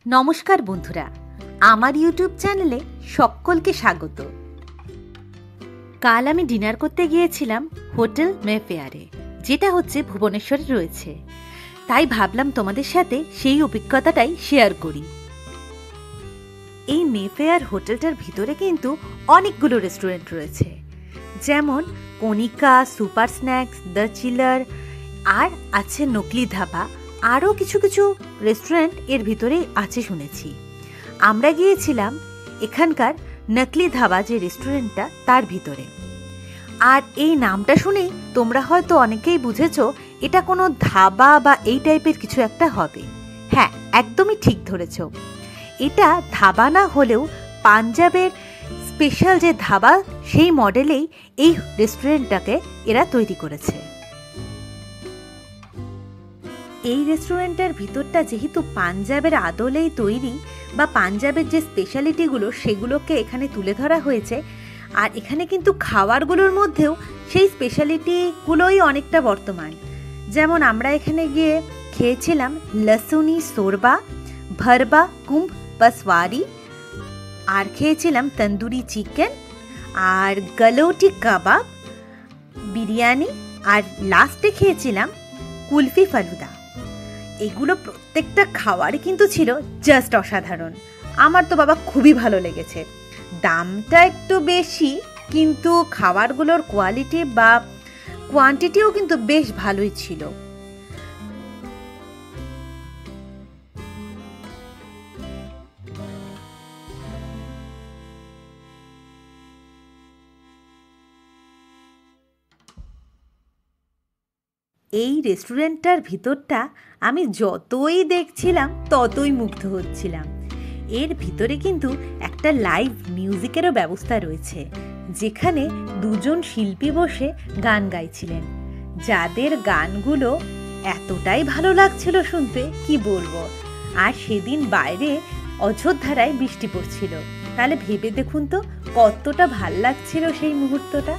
নমস্কার বন্ধুরা, আমার ইউটিউব চ্যানেলে সকলকে স্বাগত। কাল আমি ডিনার করতে গিয়েছিলাম হোটেল মেফেয়ারে, যেটা হচ্ছে ভুবনেশ্বরে রয়েছে। তাই ভাবলাম তোমাদের সাথে সেই অভিজ্ঞতাটাই শেয়ার করি। এই মেফেয়ার হোটেলটার ভিতরে কিন্তু অনেকগুলো রেস্টুরেন্ট রয়েছে, যেমন কণিকা, সুপার স্ন্যাক্স, দ্য চিলার, আর আছে নকলি ধাবা। আরও কিছু কিছু রেস্টুরেন্ট এর ভিতরেই আছে শুনেছি। আমরা গিয়েছিলাম এখানকার নকলি ধাবা যে রেস্টুরেন্টটা, তার ভিতরে। আর এই নামটা শুনেই তোমরা হয়তো অনেকেই বুঝেছো এটা কোনো ধাবা বা এই টাইপের কিছু একটা হবে। হ্যাঁ, একদমই ঠিক ধরেছ। এটা ধাবা না হলেও পাঞ্জাবের স্পেশাল যে ধাবা, সেই মডেলেই এই রেস্টুরেন্টটাকে এরা তৈরি করেছে। এই রেস্টুরেন্টের ভিতরটা যেহেতু পাঞ্জাবের আদলেই তৈরি, বা পাঞ্জাবের যে স্পেশালিটিগুলো সেগুলোকে এখানে তুলে ধরা হয়েছে। আর এখানে কিন্তু খাবারগুলোর মধ্যেও সেই স্পেশালিটিগুলোই অনেকটা বর্তমান। যেমন আমরা এখানে গিয়ে খেয়েছিলাম লসুনি শোরবা, ভরবা কুম্ভ পসওয়ারি, আর খেয়েছিলাম তন্দুরি চিকেন, আর গলোটি কাবাব, বিরিয়ানি, আর লাস্টে খেয়েছিলাম কুলফি ফালুদা। এগুলো প্রত্যেকটা খাওয়ারই কিন্তু ছিল জাস্ট অসাধারণ। আমার তো বাবা খুবই ভালো লেগেছে। দামটা একটু বেশি, কিন্তু খাবারগুলোর কোয়ালিটি বা কোয়ান্টিটিও কিন্তু বেশ ভালোই ছিল। এই রেস্টুরেন্টটার ভিতরটা আমি যতই দেখছিলাম ততই মুগ্ধ হচ্ছিলাম। এর ভিতরে কিন্তু একটা লাইভ মিউজিকেরও ব্যবস্থা রয়েছে, যেখানে দুজন শিল্পী বসে গান গাইছিলেন, যাদের গানগুলো এতটাই ভালো লাগছিল শুনতে, কি বলবো। আর সেদিন বাইরে অঝোরধারায় বৃষ্টি পড়ছিল। তাহলে ভেবে দেখুন তো কতটা ভাল লাগছিল সেই মুহূর্তটা।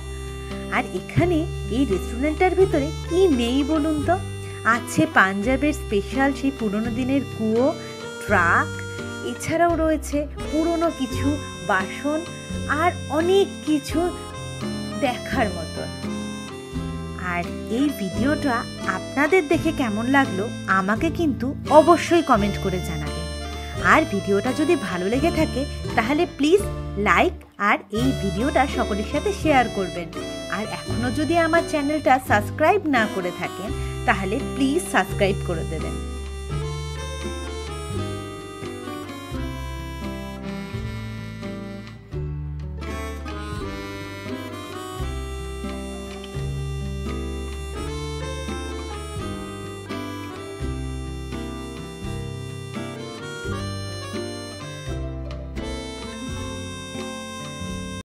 আর এখানে এই রেস্টুরেন্টের ভিতরে কি নেই বলুন তো? আছে পাঞ্জাবের স্পেশাল সেই পুরনো দিনের কুয়ো, ট্রাক, এছাড়াও রয়েছে পুরনো কিছু বাসন, আর অনেক কিছু দেখার মতন। আর এই ভিডিওটা আপনাদের দেখে কেমন লাগলো আমাকে কিন্তু অবশ্যই কমেন্ট করে জানাবেন। আর ভিডিওটা যদি ভালো লেগে থাকে তাহলে প্লিজ লাইক আর এই ভিডিওটা সকলের সাথে শেয়ার করবেন। আর এখনো যদি আমার চ্যানেলটা সাবস্ক্রাইব না করে থাকেন তাহলে প্লিজ সাবস্ক্রাইব করে দেবেন।